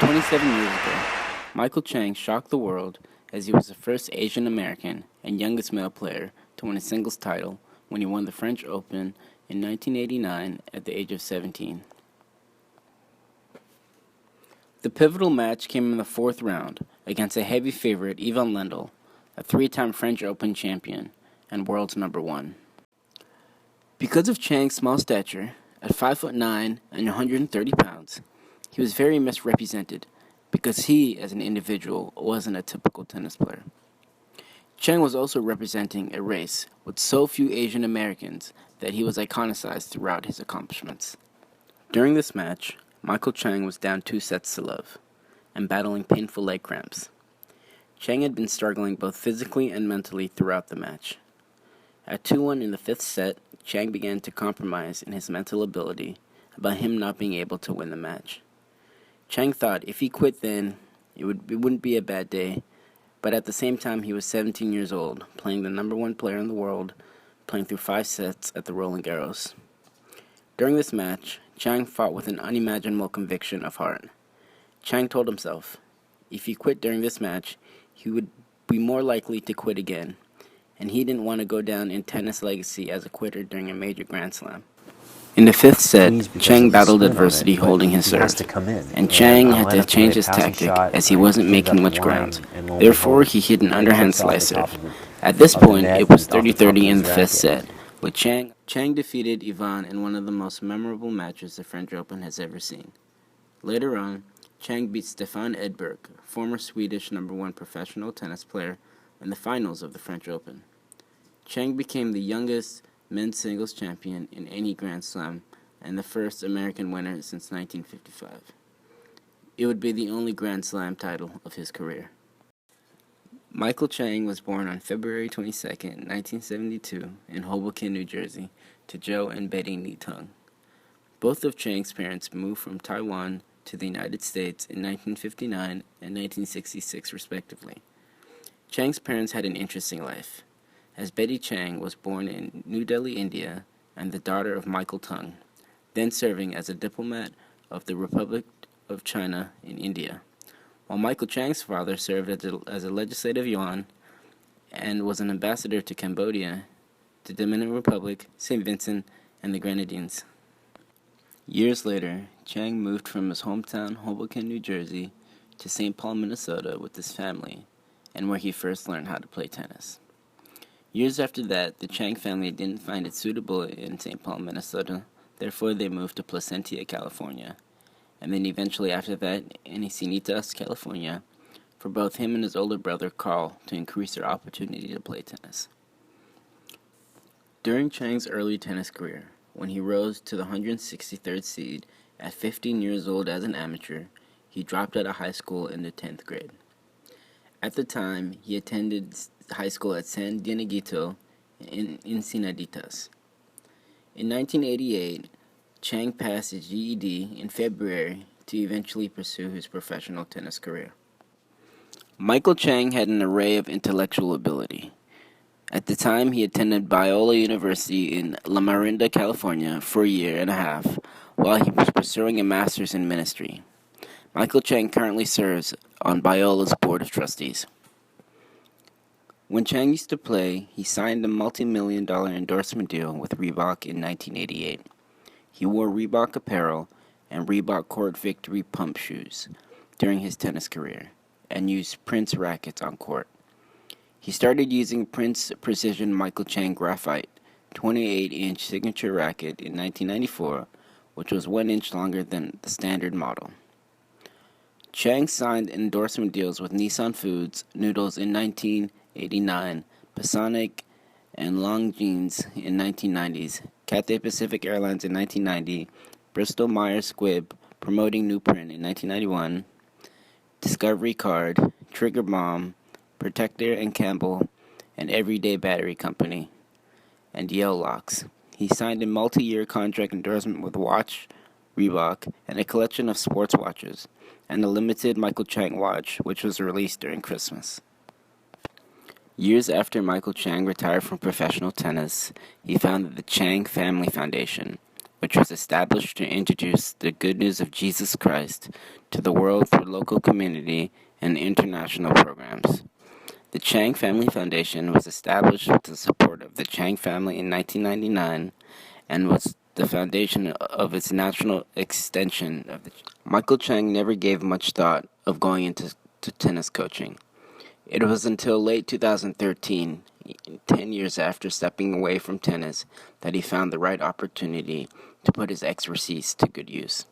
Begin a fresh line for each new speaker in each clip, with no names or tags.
27 years ago, Michael Chang shocked the world as he was the first Asian American and youngest male player to win a singles title when he won the French Open in 1989 at the age of 17. The pivotal match came in the fourth round against a heavy favorite Ivan Lendl, a three-time French Open champion and world's number one. Because of Chang's small stature, at 5'9" and 130 pounds, he was very misrepresented because he, as an individual, wasn't a typical tennis player. Chang was also representing a race with so few Asian Americans that he was iconicized throughout his accomplishments. During this match, Michael Chang was down 2-0 and battling painful leg cramps. Chang had been struggling both physically and mentally throughout the match. At 2-1 in the fifth set, Chang began to compromise in his mental ability about him not being able to win the match. Chang thought if he quit then, it wouldn't be a bad day, but at the same time he was 17 years old, playing the number one player in the world, playing through 5 sets at the Roland Garros. During this match, Chang fought with an unimaginable conviction of heart. Chang told himself, if he quit during this match, he would be more likely to quit again, and he didn't want to go down in tennis legacy as a quitter during a major Grand Slam. In the fifth set, Chang battled adversity holding his serve, and Chang had to change his tactic as he wasn't making much ground. Therefore, he hit an underhand slice serve. At this point, it was 30-30 in the fifth set, with Chang defeated Ivan in one of the most memorable matches the French Open has ever seen. Later on, Chang beat Stefan Edberg, former Swedish number one professional tennis player, in the finals of the French Open. Chang became the youngest men's singles champion in any Grand Slam and the first American winner since 1955. It would be the only Grand Slam title of his career. Michael Chang was born on February 22, 1972, in Hoboken, New Jersey, to Joe and Betty Nee Tung. Both of Chang's parents moved from Taiwan to the United States in 1959 and 1966, respectively. Chang's parents had an interesting life, as Betty Chang was born in New Delhi, India, and the daughter of Michael Tung, then serving as a diplomat of the Republic of China in India, while Michael Chang's father served as a legislative yuan and was an ambassador to Cambodia, the Dominican Republic, St. Vincent, and the Grenadines. Years later, Chang moved from his hometown, Hoboken, New Jersey, to St. Paul, Minnesota with his family, and where he first learned how to play tennis. Years after that, the Chang family didn't find it suitable in St. Paul, Minnesota, therefore they moved to Placentia, California, and then eventually after that, in Encinitas, California, for both him and his older brother, Carl, to increase their opportunity to play tennis. During Chang's early tennis career, when he rose to the 163rd seed at 15 years old as an amateur, he dropped out of high school in the 10th grade. At the time, he attended high school at San Dieguito in Encinitas. In 1988, Chang passed his GED in February to eventually pursue his professional tennis career. Michael Chang had an array of intellectual ability. At the time, he attended Biola University in La Miranda, California, for a year and a half, while he was pursuing a master's in ministry. Michael Chang currently serves on Biola's board of trustees. When Chang used to play, he signed a multi-million-dollar endorsement deal with Reebok in 1988. He wore Reebok apparel and Reebok Court Victory pump shoes during his tennis career and used Prince rackets on court. He started using Prince Precision Michael Chang Graphite 28-inch signature racket in 1994, which was 1 inch longer than the standard model. Chang signed endorsement deals with Nissan Foods Noodles in 1989, Pasonic and Longines in 1990s, Cathay Pacific Airlines in 1990, Bristol Myers Squibb promoting New Print in 1991, Discovery Card, Trigger Bomb, Protector and Campbell, and Everyday Battery Company, and Yale Locks. He signed a multi-year contract endorsement with Watch, Reebok, and a collection of sports watches, and a limited Michael Chang watch, which was released during Christmas. Years after Michael Chang retired from professional tennis, he founded the Chang Family Foundation, which was established to introduce the good news of Jesus Christ to the world through local community and international programs. The Chang Family Foundation was established with the support of the Chang family in 1999 and was the foundation of its national extension of the. Michael Chang never gave much thought of going into tennis coaching. It was until late 2013, 10 years after stepping away from tennis, that he found the right opportunity to put his expertise to good use.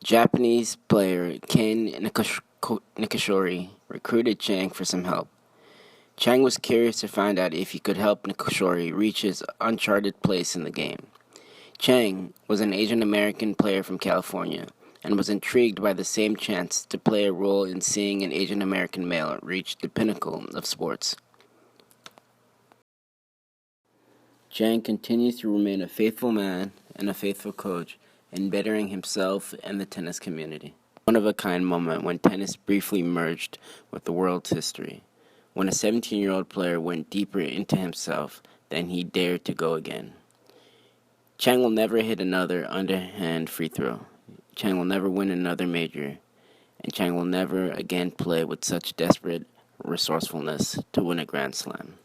Japanese player Ken Nikishori recruited Chang for some help. Chang was curious to find out if he could help Nikishori reach his uncharted place in the game. Chang was an Asian American player from California and was intrigued by the same chance to play a role in seeing an Asian American male reach the pinnacle of sports. Chang continues to remain a faithful man and a faithful coach in bettering himself and the tennis community. One-of-a-kind moment when tennis briefly merged with the world's history, when a 17-year-old player went deeper into himself than he dared to go again. Chang will never hit another underhand free throw. Chang will never win another major. And Chang will never again play with such desperate resourcefulness to win a Grand Slam.